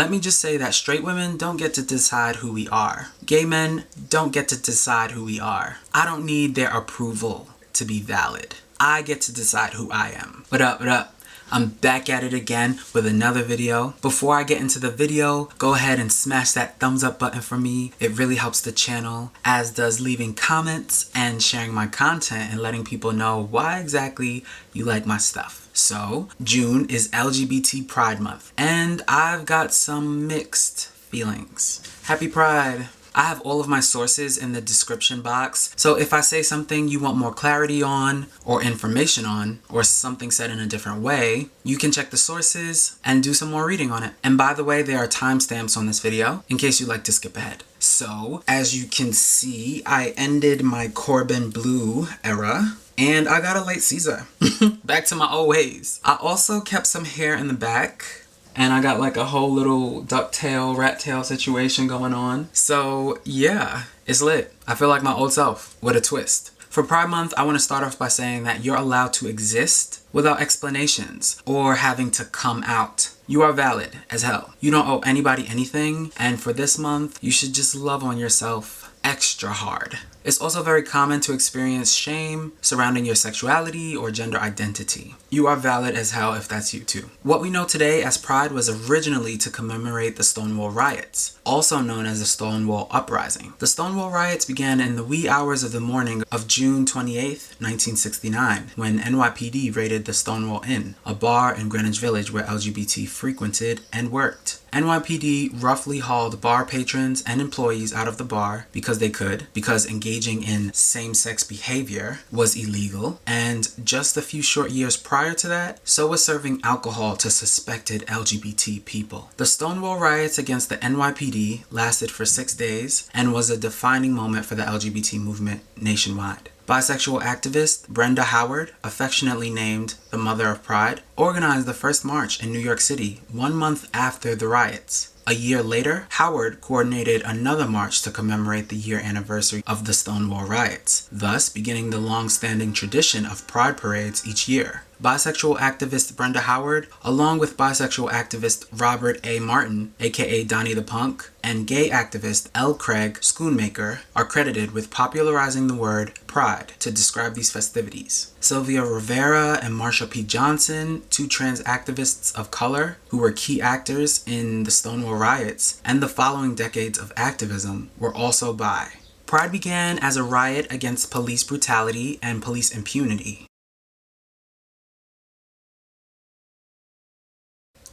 Let me just say that straight women don't get to decide who we are. Gay men don't get to decide who we are. I don't need their approval to be valid. I get to decide who I am. What up, what up? I'm back at it again with another video. Before I get into the video, go ahead and smash that thumbs up button for me. It really helps the channel, as does leaving comments and sharing my content and letting people know why exactly you like my stuff. So, June is LGBT Pride Month, and I've got some mixed feelings. Happy Pride! I have all of my sources in the description box, so if I say something you want more clarity on, or information on, or something said in a different way, you can check the sources and do some more reading on it. And by the way, there are timestamps on this video, in case you'd like to skip ahead. So, as you can see, I ended my Corbyn Bleu era, and I got a late Caesar. Back to my old ways. I also kept some hair in the back, and I got like a whole little duck tail, rat tail situation going on. So yeah, it's lit. I feel like my old self with a twist. For Pride Month, I want to start off by saying that you're allowed to exist without explanations or having to come out. You are valid as hell. You don't owe anybody anything, and for this month, you should just love on yourself extra hard. It's also very common to experience shame surrounding your sexuality or gender identity. You are valid as hell if that's you too. What we know today as Pride was originally to commemorate the Stonewall Riots, also known as the Stonewall Uprising. The Stonewall Riots began in the wee hours of the morning of June 28th, 1969, when NYPD raided the Stonewall Inn, a bar in Greenwich Village where LGBT frequented and worked. NYPD roughly hauled bar patrons and employees out of the bar because they could, because engaging in same-sex behavior was illegal, and just a few short years prior to that, so was serving alcohol to suspected LGBT people. The Stonewall riots against the NYPD lasted for 6 days and was a defining moment for the LGBT movement nationwide. Bisexual activist Brenda Howard, affectionately named the Mother of Pride, organized the first march in New York City 1 month after the riots. A year later, Howard coordinated another march to commemorate the year anniversary of the Stonewall riots, thus beginning the long-standing tradition of Pride parades each year. Bisexual activist Brenda Howard, along with bisexual activist Robert A. Martin, aka Donnie the Punk, and gay activist L. Craig Schoonmaker, are credited with popularizing the word Pride to describe these festivities. Sylvia Rivera and Marsha P. Johnson, two trans activists of color who were key actors in the Stonewall riots and the following decades of activism, were also bi. Pride began as a riot against police brutality and police impunity.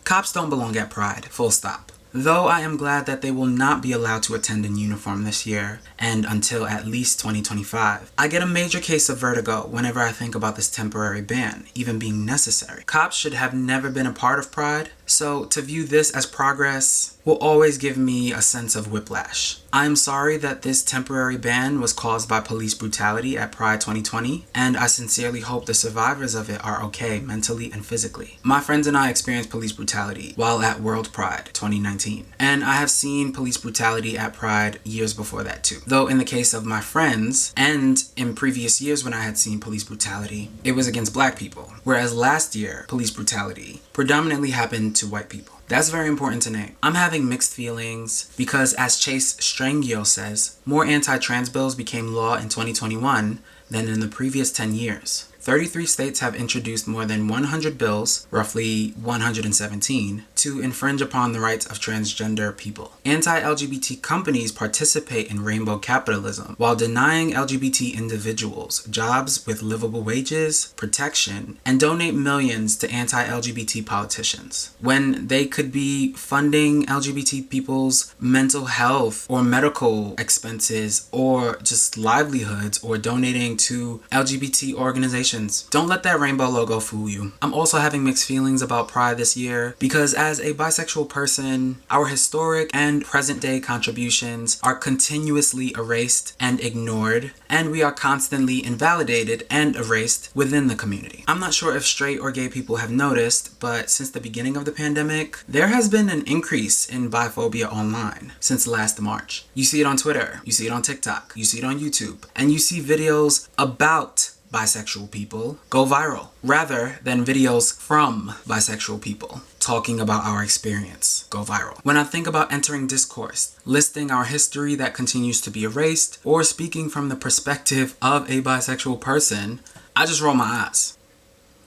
Cops don't belong at Pride, full stop. Though I am glad that they will not be allowed to attend in uniform this year, and until at least 2025. I get a major case of vertigo whenever I think about this temporary ban even being necessary. Cops should have never been a part of Pride, so to view this as progress will always give me a sense of whiplash. I am sorry that this temporary ban was caused by police brutality at Pride 2020, and I sincerely hope the survivors of it are okay mentally and physically. My friends and I experienced police brutality while at World Pride 2019, and I have seen police brutality at Pride years before that too. Though in the case of my friends, and in previous years when I had seen police brutality, it was against black people, whereas last year, police brutality predominantly happened to white people. That's very important to name. I'm having mixed feelings because, as Chase Strangio says, more anti-trans bills became law in 2021 than in the previous 10 years. 33 states have introduced more than 100 bills, roughly 117, to infringe upon the rights of transgender people. Anti-LGBT companies participate in rainbow capitalism while denying LGBT individuals jobs with livable wages, protection, and donate millions to anti-LGBT politicians, when they could be funding LGBT people's mental health or medical expenses or just livelihoods, or donating to LGBT organizations. Don't let that rainbow logo fool you. I'm also having mixed feelings about Pride this year because, as a bisexual person, our historic and present day contributions are continuously erased and ignored, and we are constantly invalidated and erased within the community. I'm not sure if straight or gay people have noticed, but since the beginning of the pandemic, there has been an increase in biphobia online since last March. You see it on Twitter, you see it on TikTok, you see it on YouTube, and you see videos about bisexual people go viral rather than videos from bisexual people talking about our experience go viral. When I think about entering discourse, listing our history that continues to be erased, or speaking from the perspective of a bisexual person, I just roll my eyes.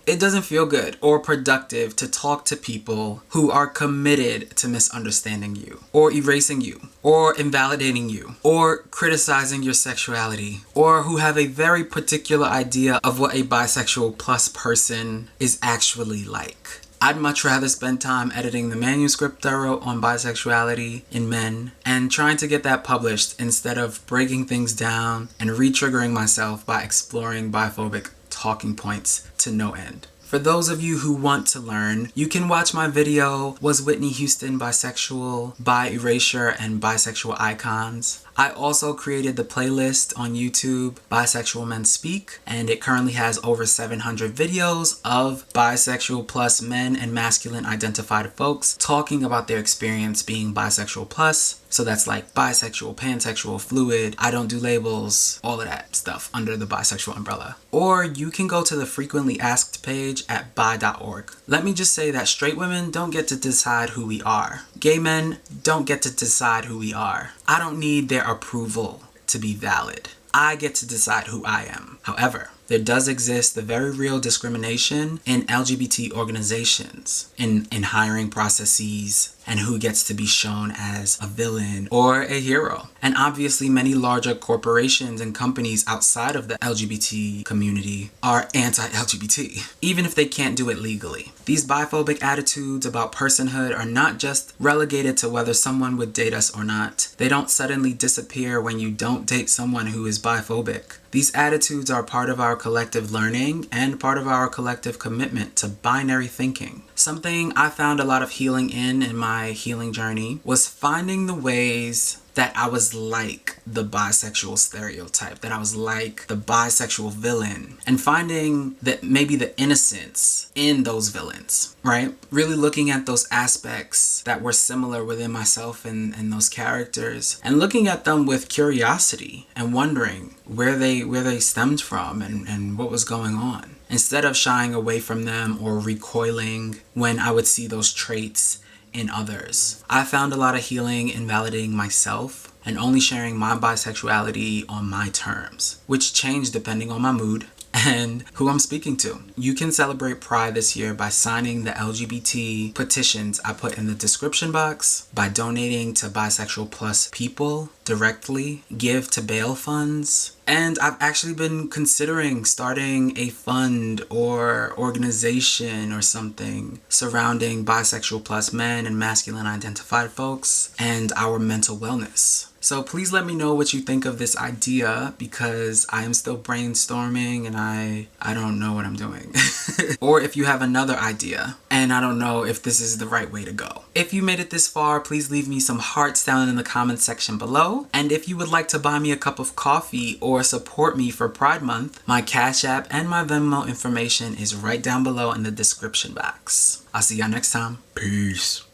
It doesn't feel good or productive to talk to people who are committed to misunderstanding you, or erasing you, or invalidating you, or criticizing your sexuality, or who have a very particular idea of what a bisexual plus person is actually like. I'd much rather spend time editing the manuscript I wrote on bisexuality in men and trying to get that published instead of breaking things down and re-triggering myself by exploring biphobic talking points to no end. For those of you who want to learn, you can watch my video, Was Whitney Houston Bisexual? By Erasure and Bisexual Icons. I also created the playlist on YouTube, Bisexual Men Speak, and it currently has over 700 videos of bisexual plus men and masculine identified folks talking about their experience being bisexual plus. So that's like bisexual, pansexual, fluid, I don't do labels, all of that stuff under the bisexual umbrella. Or you can go to the frequently asked page at bi.org. Let me just say that straight women don't get to decide who we are. Gay men don't get to decide who we are. I don't need their approval to be valid. I get to decide who I am. However, there does exist the very real discrimination in LGBT organizations, in hiring processes, and who gets to be shown as a villain or a hero. And obviously many larger corporations and companies outside of the LGBT community are anti-LGBT, even if they can't do it legally. These biphobic attitudes about personhood are not just relegated to whether someone would date us or not. They don't suddenly disappear when you don't date someone who is biphobic. These attitudes are part of our collective learning and part of our collective commitment to binary thinking. Something I found a lot of healing in my healing journey was finding the ways that I was like the bisexual stereotype, that I was like the bisexual villain, and finding that maybe the innocence in those villains, right? Really looking at those aspects that were similar within myself and those characters, and looking at them with curiosity and wondering where they stemmed from and what was going on, instead of shying away from them or recoiling when I would see those traits in others. I found a lot of healing in validating myself and only sharing my bisexuality on my terms, which changed depending on my mood and who I'm speaking to. You can celebrate Pride this year by signing the LGBT petitions I put in the description box, by donating to bisexual plus people directly, give to bail funds, and I've actually been considering starting a fund or organization or something surrounding bisexual plus men and masculine identified folks and our mental wellness. So please let me know what you think of this idea, because I am still brainstorming and I don't know what I'm doing. Or if you have another idea and I don't know if this is the right way to go. If you made it this far, please leave me some hearts down in the comments section below. And if you would like to buy me a cup of coffee or support me for Pride Month, my Cash App and my Venmo information is right down below in the description box. I'll see y'all next time. Peace.